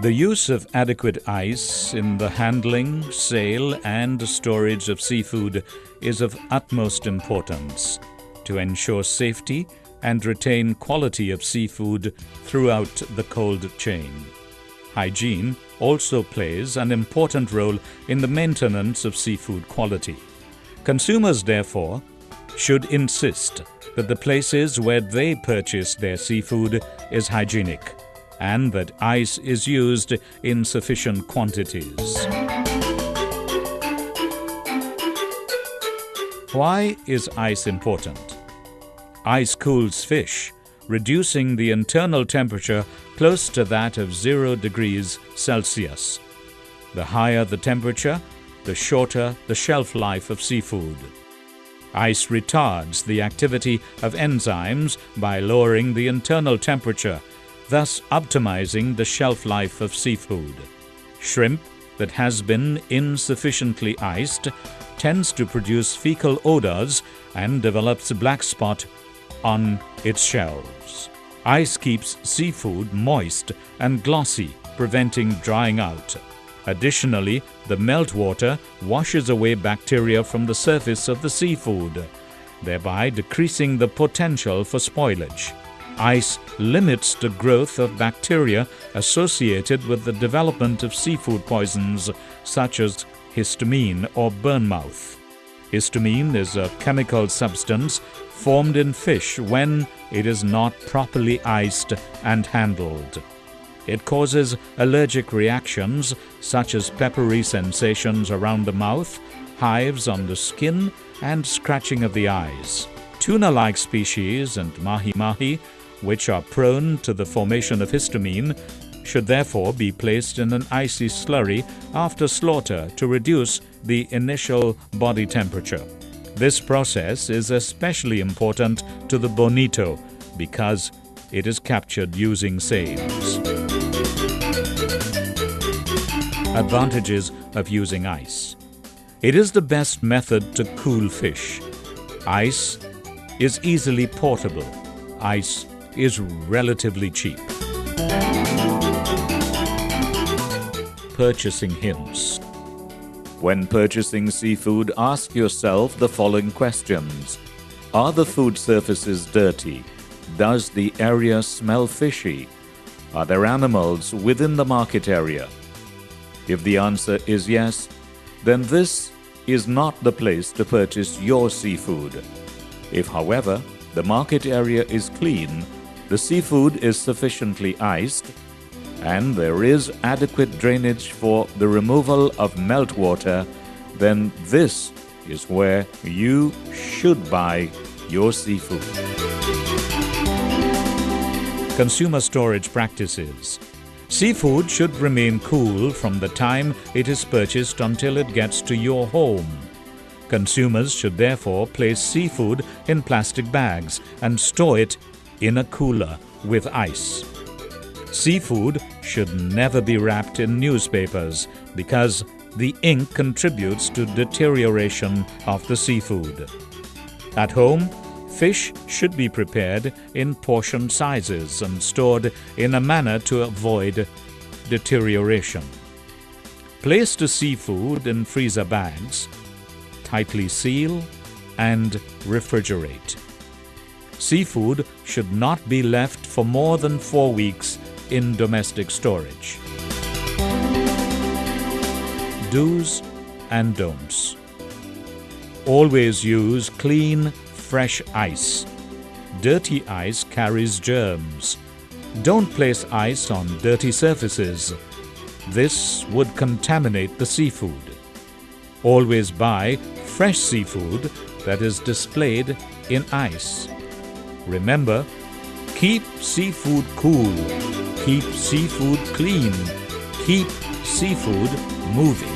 The use of adequate ice in the handling, sale, and storage of seafood is of utmost importance to ensure safety and retain quality of seafood throughout the cold chain. Hygiene also plays an important role in the maintenance of seafood quality. Consumers, therefore, should insist that the places where they purchase their seafood is hygienic and that ice is used in sufficient quantities. Why is ice important? Ice cools fish, reducing the internal temperature close to that of 0 degrees Celsius. The higher the temperature, the shorter the shelf life of seafood. Ice retards the activity of enzymes by lowering the internal temperature, thus optimizing the shelf life of seafood. Shrimp that has been insufficiently iced tends to produce fecal odors and develops black spot on its shells. Ice keeps seafood moist and glossy, preventing drying out. Additionally, the meltwater washes away bacteria from the surface of the seafood, thereby decreasing the potential for spoilage. Ice limits the growth of bacteria associated with the development of seafood poisons such as histamine or burnmouth. Histamine is a chemical substance formed in fish when it is not properly iced and handled. It causes allergic reactions such as peppery sensations around the mouth, hives on the skin, and scratching of the eyes. Tuna-like species and mahi-mahi, which are prone to the formation of histamine, should therefore be placed in an icy slurry after slaughter to reduce the initial body temperature. This process is especially important to the bonito because it is captured using sieves. Advantages of using ice. It is the best method to cool fish. Ice is easily portable. Ice is relatively cheap. Purchasing hints. When purchasing seafood, ask yourself the following questions. Are the food surfaces dirty? Does the area smell fishy? Are there animals within the market area? If the answer is yes, then this is not the place to purchase your seafood. If, however, the market area is clean, the seafood is sufficiently iced, and there is adequate drainage for the removal of meltwater, then this is where you should buy your seafood. Consumer storage practices. Seafood should remain cool from the time it is purchased until it gets to your home. Consumers should therefore place seafood in plastic bags and store it in a cooler with ice. Seafood should never be wrapped in newspapers because the ink contributes to deterioration of the seafood. At home, fish should be prepared in portion sizes and stored in a manner to avoid deterioration. Place the seafood in freezer bags, tightly seal, and refrigerate. Seafood should not be left for more than 4 weeks in domestic storage. Do's and don'ts. Always use clean, fresh ice. Dirty ice carries germs. Don't place ice on dirty surfaces. This would contaminate the seafood. Always buy fresh seafood that is displayed in ice. Remember, keep seafood cool, keep seafood clean, keep seafood moving.